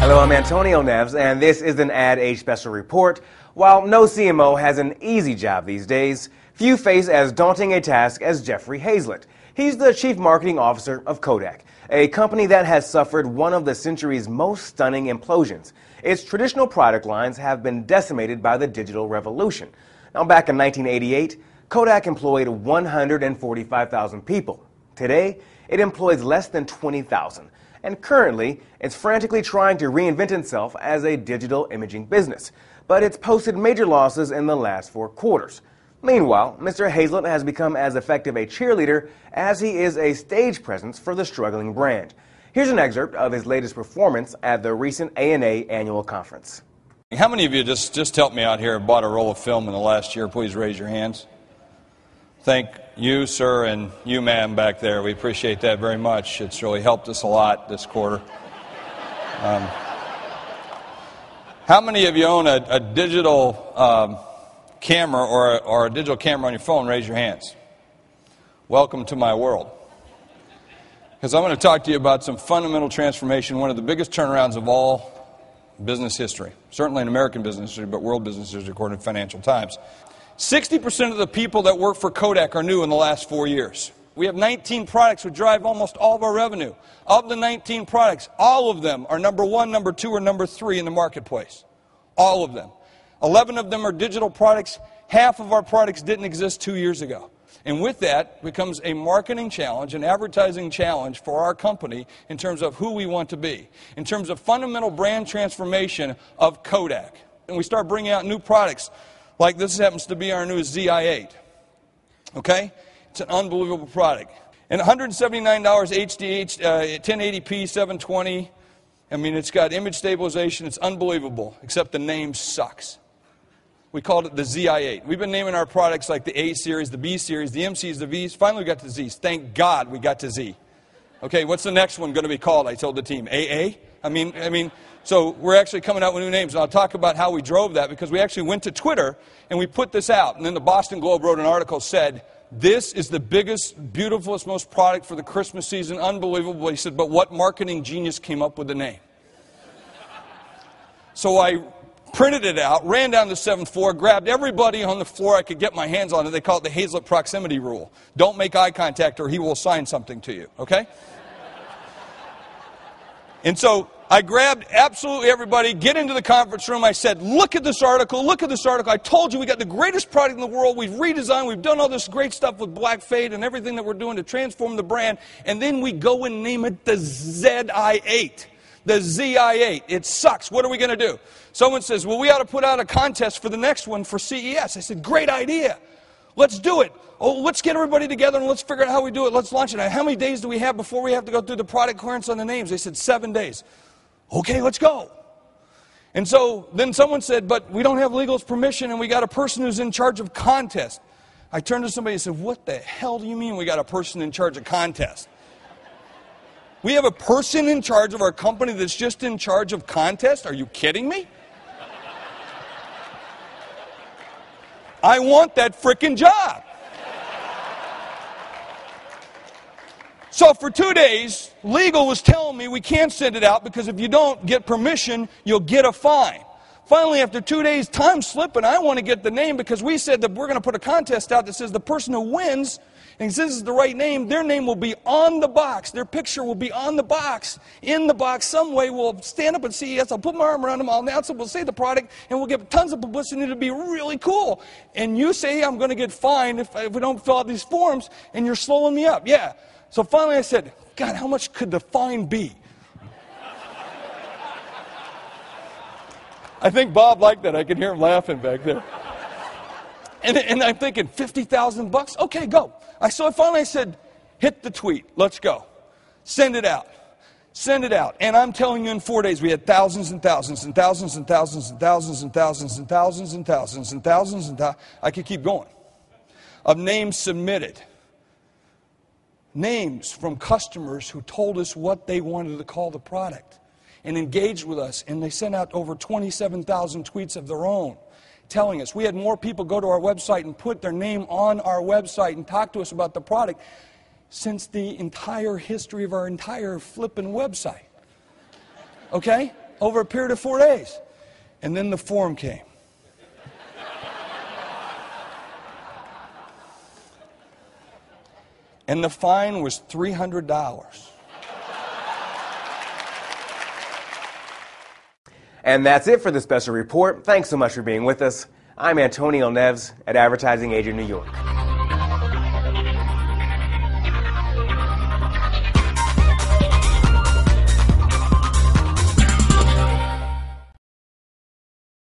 Hello, I'm Antonio Neves, and this is an Ad Age Special Report. While no CMO has an easy job these days, few face as daunting a task as Jeffrey Hazlett. He's the Chief Marketing Officer of Kodak, a company that has suffered one of the century's most stunning implosions. Its traditional product lines have been decimated by the digital revolution. Now, back in 1988, Kodak employed 145,000 people. Today, it employs less than 20,000. And currently, it's frantically trying to reinvent itself as a digital imaging business. But it's posted major losses in the last 4 quarters. Meanwhile, Mr. Hazlett has become as effective a cheerleader as he is a stage presence for the struggling brand. Here's an excerpt of his latest performance at the recent A&A annual conference. How many of you just helped me out here and bought a roll of film in the last year? Please raise your hands. Thank you, sir, and you, ma'am, back there. We appreciate that very much. It's really helped us a lot this quarter. How many of you own a digital camera or a digital camera on your phone? Raise your hands. Welcome to my world. Because I'm going to talk to you about some fundamental transformation, one of the biggest turnarounds of all business history. Certainly in American business history, but world business history according to Financial Times. 60% of the people that work for Kodak are new in the last 4 years. We have 19 products which drive almost all of our revenue. Of the 19 products, all of them are number 1, number 2, or number 3 in the marketplace. All of them. 11 of them are digital products. Half of our products didn't exist 2 years ago. And with that becomes a marketing challenge, an advertising challenge for our company in terms of who we want to be, in terms of fundamental brand transformation of Kodak. And we start bringing out new products. Like this happens to be our new ZI-8, okay? It's an unbelievable product. And $179 HD, 1080p, 720. I mean, it's got image stabilization. It's unbelievable, except the name sucks. We called it the ZI-8. We've been naming our products like the A series, the B series, the M series, the Vs. Finally, we got to Zs. Thank God we got to Z. Okay, what's the next one going to be called? I told the team, AA? I mean, so we're actually coming out with new names, and I'll talk about how we drove that, because we actually went to Twitter, and we put this out, and then the Boston Globe wrote an article, said, this is the biggest, beautifulest, most product for the Christmas season, unbelievable. He said, but what marketing genius came up with the name? So I printed it out, ran down to the 7th floor, grabbed everybody on the floor I could get my hands on it. They call it the Hazlett proximity rule. Don't make eye contact or he will assign something to you, okay? And so I grabbed absolutely everybody, get into the conference room. I said, look at this article, look at this article. I told you we got the greatest product in the world. We've redesigned, we've done all this great stuff with Black Fade and everything that we're doing to transform the brand. And then we go and name it the ZI-8. The ZI-8. It sucks. What are we going to do? Someone says, well, we ought to put out a contest for the next one for CES. I said, great idea. Let's do it. Oh, let's get everybody together and let's figure out how we do it. Let's launch it. How many days do we have before we have to go through the product clearance on the names? They said 7 days. Okay, let's go. And so then someone said, but we don't have legal's permission and we got a person who's in charge of contest. I turned to somebody and said, what the hell do you mean we got a person in charge of contest? We have a person in charge of our company that's just in charge of contest? Are you kidding me? I want that frickin' job. So for 2 days, legal was telling me we can't send it out because if you don't get permission, you'll get a fine. Finally, after 2 days, time's slipping. I want to get the name because we said that we're going to put a contest out that says the person who wins, and since this is the right name, their name will be on the box. Their picture will be on the box. In the box, some way, we'll stand up at CES. I'll put my arm around them. I'll announce it. We'll say the product, and we'll get tons of publicity. It'll be really cool. And you say I'm going to get fined if we don't fill out these forms, and you're slowing me up. Yeah. So finally I said, God, how much could the fine be? I think Bob liked that. I could hear him laughing back there. And I'm thinking, $50,000? Okay, go. So finally I said, hit the tweet. Let's go. Send it out. Send it out. And I'm telling you, in 4 days, we had thousands and thousands and thousands and thousands and thousands and thousands and thousands and thousands and thousands and thousands. I could keep going. Of names submitted. Names from customers who told us what they wanted to call the product and engaged with us. And they sent out over 27,000 tweets of their own telling us. We had more people go to our website and put their name on our website and talk to us about the product since the entire history of our entire flippin' website. Okay? over a period of 4 days. And then the form came. And the fine was $300. And that's it for the special report. Thanks so much for being with us. I'm Antonio Neves at Advertising Agent New York.